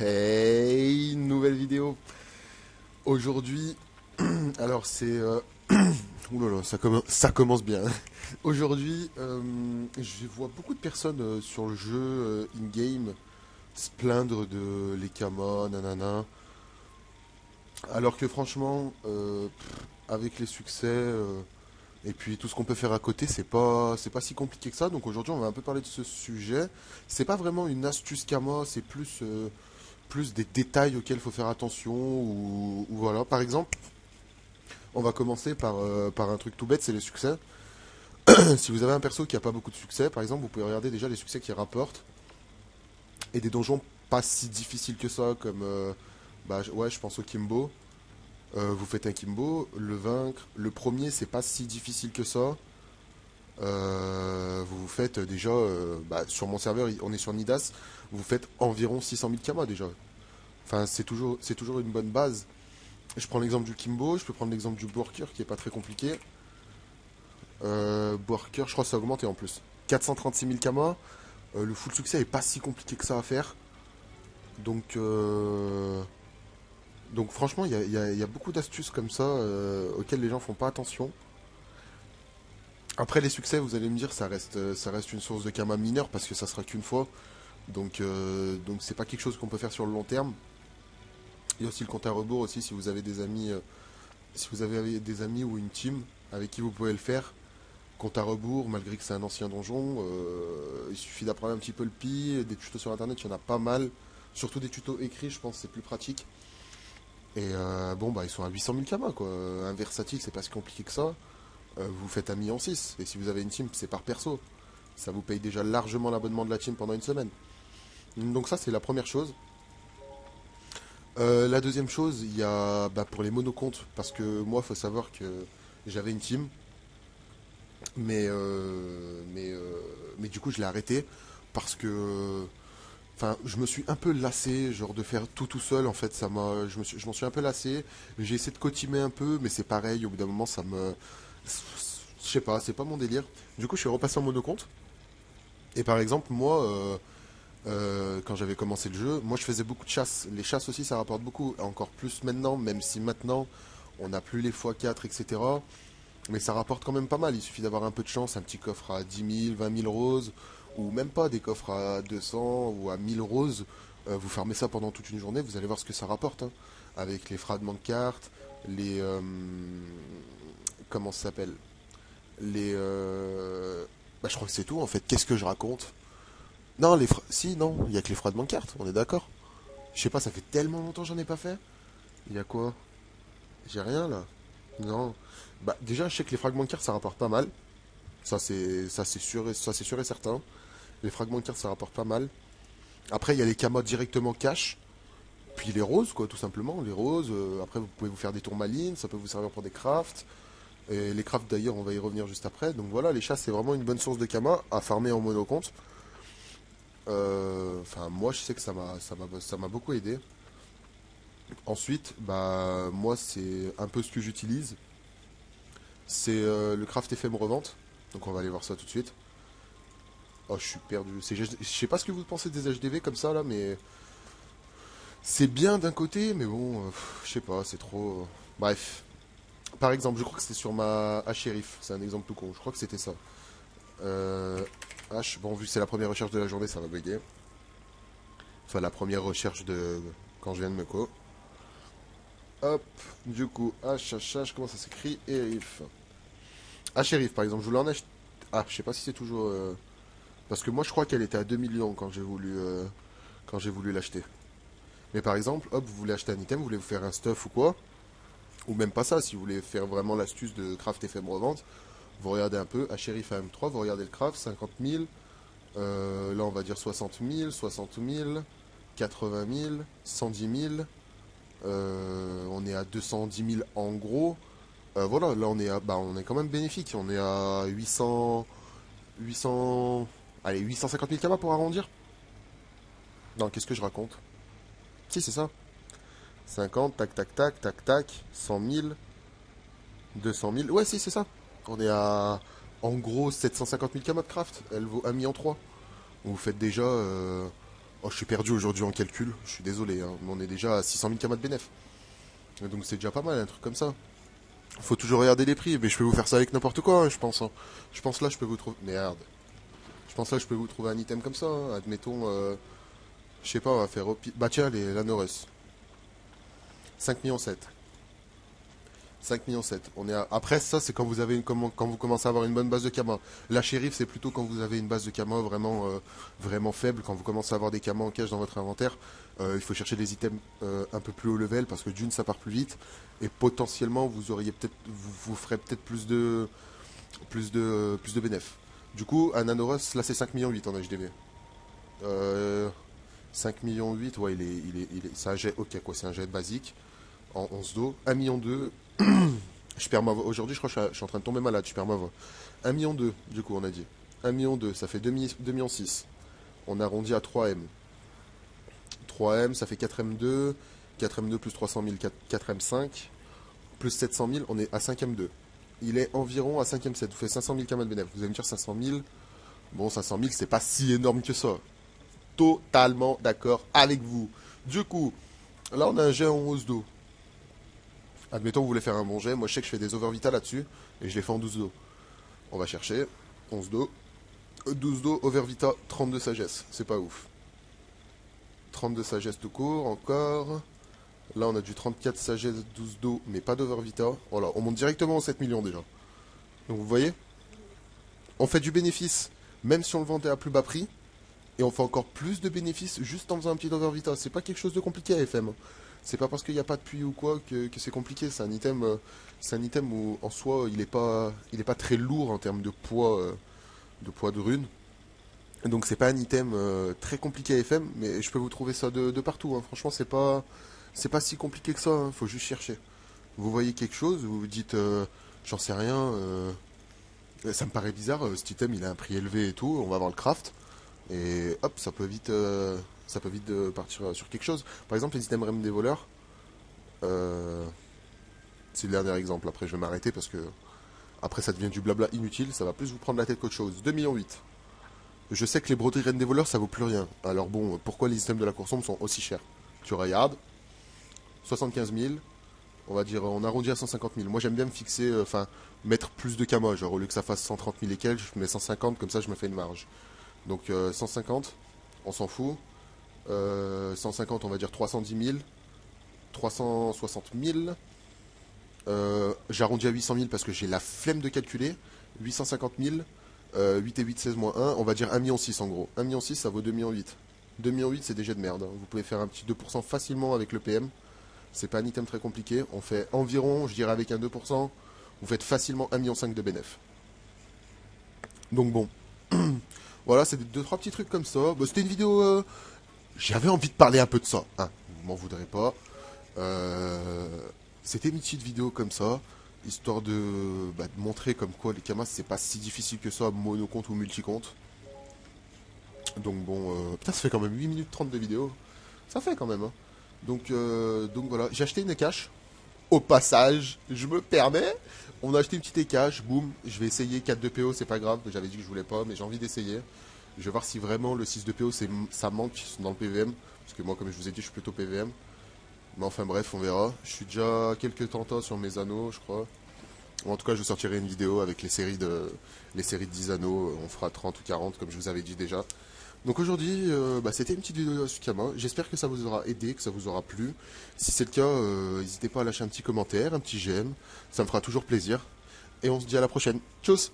Hey, nouvelle vidéo. Aujourd'hui, alors c'est... Ouh là là, ça commence bien. Aujourd'hui, je vois beaucoup de personnes sur le jeu in-game se plaindre de les kamas, nanana. Alors que franchement, avec les succès et puis tout ce qu'on peut faire à côté, c'est pas si compliqué que ça. Donc aujourd'hui, on va un peu parler de ce sujet. C'est pas vraiment une astuce kama, c'est plus des détails auxquels il faut faire attention. Ou voilà. Par exemple, on va commencer par un truc tout bête, c'est les succès. Si vous avez un perso qui a pas beaucoup de succès, par exemple, vous pouvez regarder déjà les succès qu'il rapporte. Et des donjons pas si difficiles que ça, comme... ouais, je pense au Kimbo. Vous faites un Kimbo, le vaincre. Le premier, c'est pas si difficile que ça. Vous faites déjà... sur mon serveur, on est sur Nidas. Vous faites environ 600 000 kamas déjà. Enfin, c'est toujours une bonne base. Je prends l'exemple du Kimbo, je peux prendre l'exemple du Worker qui est pas très compliqué. Worker, je crois que ça a augmenté en plus. 436 000 kamas. Le full succès est pas si compliqué que ça à faire. Donc, donc franchement, il y a beaucoup d'astuces comme ça auxquelles les gens font pas attention. Après les succès, vous allez me dire, ça reste une source de kama mineure parce que ça sera qu'une fois. Donc c'est pas quelque chose qu'on peut faire sur le long terme. Il y a aussi le compte à rebours aussi si vous avez des amis, ou une team avec qui vous pouvez le faire. Compte à rebours, malgré que c'est un ancien donjon, il suffit d'apprendre un petit peu le pi, des tutos sur internet, il y en a pas mal. Surtout des tutos écrits, je pense que c'est plus pratique. Et bon, bah ils sont à 800 000 kamas quoi. Un versatile, c'est pas si compliqué que ça. Vous faites un million 6. Et si vous avez une team, c'est par perso. Ça vous paye déjà largement l'abonnement de la team pendant une semaine. Donc ça, c'est la première chose. La deuxième chose, il y a pour les monocomptes. Parce que moi, il faut savoir que j'avais une team. Mais du coup, je l'ai arrêté. Parce que enfin, je me suis un peu lassé, genre de faire tout seul. En fait, je m'en suis un peu lassé. J'ai essayé de cotimer un peu, mais c'est pareil. Au bout d'un moment, je sais pas, c'est pas mon délire. Du coup, je suis repassé en monocompte. Et par exemple, moi, quand j'avais commencé le jeu, moi, je faisais beaucoup de chasses. Les chasses aussi, ça rapporte beaucoup. Encore plus maintenant, même si maintenant, on n'a plus les x4, etc. Mais ça rapporte quand même pas mal. Il suffit d'avoir un peu de chance, un petit coffre à 10 000, 20 000 roses, ou même pas des coffres à 200 ou à 1000 roses. Vous farmez ça pendant toute une journée, vous allez voir ce que ça rapporte, hein. Avec les fragments de cartes, les... comment ça s'appelle Les... je crois que c'est tout en fait. Qu'est-ce que je raconte? Non, si, non, il y a que les fragments de cartes, on est d'accord. Je sais pas, ça fait tellement longtemps que j'en ai pas fait. Il y a quoi? J'ai rien là. Non. Bah déjà, je sais que les fragments de cartes, ça rapporte pas mal. Ça c'est sûr et certain. Les fragments de cartes, ça rapporte pas mal. Après, il y a les kamas directement cash. Puis les roses, quoi, tout simplement. Les roses, après, vous pouvez vous faire des tourmalines, ça peut vous servir pour des crafts. Et les crafts, d'ailleurs, on va y revenir juste après. Donc voilà, les chasses, c'est vraiment une bonne source de kama à farmer en monocompte. Enfin, moi, je sais que ça m'a beaucoup aidé. Ensuite, moi, c'est un peu ce que j'utilise. C'est le craft FM revente. Donc on va aller voir ça tout de suite. Oh, je suis perdu. Je sais pas ce que vous pensez des HDV comme ça là, mais c'est bien d'un côté, mais bon, je sais pas, c'est trop. Bref. Par exemple, je crois que c'était sur ma H-Sheriff. C'est un exemple tout con. Je crois que c'était ça. Euh, bon, vu que c'est la première recherche de la journée, ça va bugger. Enfin, la première recherche de quand je viens de me co. Hop, du coup, H, comment ça s'écrit? Sheriff. H-Sheriff, par exemple, je voulais en acheter. Ah, je sais pas si c'est toujours. Parce que moi, je crois qu'elle était à 2 millions quand j'ai voulu l'acheter. Mais par exemple, hop, vous voulez acheter un item, vous voulez vous faire un stuff ou quoi, ou même pas ça, si vous voulez faire vraiment l'astuce de craft FM revente, vous regardez un peu, à Sheriff AM3, vous regardez le craft, 50 000, là on va dire 60 000, 60 000, 80 000, 110 000, on est à 210 000 en gros. Voilà, là on est quand même bénéfique, on est à 800, allez, 850 000 kamas pour arrondir. Non, qu'est-ce que je raconte? Si, c'est ça. 50, tac, tac, tac, tac, tac, 100 000, 200 000. Ouais, si, c'est ça. On est à, en gros, 750 000 kamas de craft. Elle vaut 1,3 million. Vous faites déjà Oh, je suis perdu aujourd'hui en calcul, je suis désolé, hein, mais on est déjà à 600 000 kamas de bénéf. Donc c'est déjà pas mal, un truc comme ça. Faut toujours regarder les prix, mais je peux vous faire ça avec n'importe quoi, hein, je pense. Hein. Je pense là, je peux vous trouver... Merde. Je pense là, je peux vous trouver un item comme ça, hein. Admettons, je sais pas, on va faire... Bah tiens, les Lanores. 5 millions 7. 5 millions 7. On est à... Après, ça, c'est quand vous avez quand vous commencez à avoir une bonne base de Kama. La shérif, c'est plutôt quand vous avez une base de Kama vraiment, vraiment faible. Quand vous commencez à avoir des Kama en cache dans votre inventaire, il faut chercher des items un peu plus haut level parce que d'une, ça part plus vite. Et potentiellement, vous auriez peut-être, vous ferez peut-être plus de bénéf. Du coup, un Nanoros, là, c'est 5 millions 8 en HDV. 5 millions 8, ouais, c'est un jet, ok, quoi, c'est un jet basique en 11 d'eau. 1 million 2. Je perds ma voix. Aujourd'hui, je crois que je suis en train de tomber malade. Je perds ma voix. 1 million 2, du coup, on a dit. 1 million 2, ça fait 2 millions 6. On arrondit à 3M. 3M, ça fait 4M2. 4M2 plus 300 000, 4M5. Plus 700 000, on est à 5M2. Il est environ à 5M7. Vous faites 500 000 kamas de bénéfice. Vous allez me dire 500 000. Bon, 500 000, c'est pas si énorme que ça. Totalement d'accord avec vous. Du coup, là, on a un jet en hausse d'eau. Admettons, vous voulez faire un bon jet. Moi, je sais que je fais des overvita là-dessus. Et je les fais en 12 d'eau. On va chercher. 11 d'eau. 12 d'eau, overvita, 32 sagesse. C'est pas ouf. 32 sagesse tout court, encore. Là, on a du 34 sagesse, 12 d'eau, mais pas d'overvita. Voilà, on monte directement aux 7 millions déjà. Donc, vous voyez, on fait du bénéfice, même si on le vendait à plus bas prix. Et on fait encore plus de bénéfices juste en faisant un petit overvita. C'est pas quelque chose de compliqué à FM. C'est pas parce qu'il n'y a pas de puits ou quoi que c'est compliqué. C'est un item où en soi il est pas très lourd en termes de poids de runes. Donc c'est pas un item très compliqué à FM, mais je peux vous trouver ça de partout. Hein. Franchement, c'est pas si compliqué que ça. Hein. Faut juste chercher. Vous voyez quelque chose, vous vous dites, j'en sais rien. Ça me paraît bizarre. Cet item, il a un prix élevé et tout. On va voir le craft. Et hop, ça peut vite partir sur quelque chose. Par exemple, les items REM des voleurs, euh, c'est le dernier exemple. Après, je vais m'arrêter parce que après, ça devient du blabla inutile. Ça va plus vous prendre la tête qu'autre chose. 2 millions 8. Je sais que les broderies reines des voleurs, ça vaut plus rien. Alors bon, pourquoi les items de la course sombre sont aussi chers? Tu regardes, 75 000. On va dire, on arrondit à 150 000. Moi, j'aime bien me fixer, enfin, mettre plus de camo. Genre, au lieu que ça fasse 130 000 et quelques, je mets 150, comme ça, je me fais une marge. Donc 150, on s'en fout. 150, on va dire 310 000. 360 000. J'arrondis à 800 000 parce que j'ai la flemme de calculer. 850 000. 8 et 8, 16 moins 1. On va dire 1,6 million en gros. 1,6 million, ça vaut 2,8 millions. 2,8 millions, c'est déjà de merde. Hein. Vous pouvez faire un petit 2% facilement avec le PM. C'est pas un item très compliqué. On fait environ, je dirais avec un 2%, vous faites facilement 1,5 million de bénéf. Donc bon. Voilà, c'est deux, trois petits trucs comme ça. Bah, c'était une vidéo. J'avais envie de parler un peu de ça. Hein. Vous m'en voudrez pas. Euh, C'était une petite vidéo comme ça. Histoire de montrer comme quoi les camas c'est pas si difficile que ça, monocompte ou multicompte. Donc bon, putain, ça fait quand même 8 minutes 30 de vidéo. Ça fait quand même. Hein. Donc voilà, j'ai acheté une cache. Au passage, je me permets. On a acheté une petite cache, boum. Je vais essayer 4 de PO, c'est pas grave. J'avais dit que je voulais pas, mais j'ai envie d'essayer. Je vais voir si vraiment le 6 de PO ça manque dans le PVM. Parce que moi, comme je vous ai dit, je suis plutôt PVM. Mais enfin bref, on verra. Je suis déjà quelques tentats sur mes anneaux, je crois. Ou en tout cas, je sortirai une vidéo avec les séries de 10 anneaux. On fera 30 ou 40, comme je vous avais dit déjà. Donc aujourd'hui, c'était une petite vidéo sur Kama. J'espère que ça vous aura aidé, que ça vous aura plu. Si c'est le cas, n'hésitez pas à lâcher un petit commentaire, un petit j'aime. Ça me fera toujours plaisir. Et on se dit à la prochaine. Tchuss!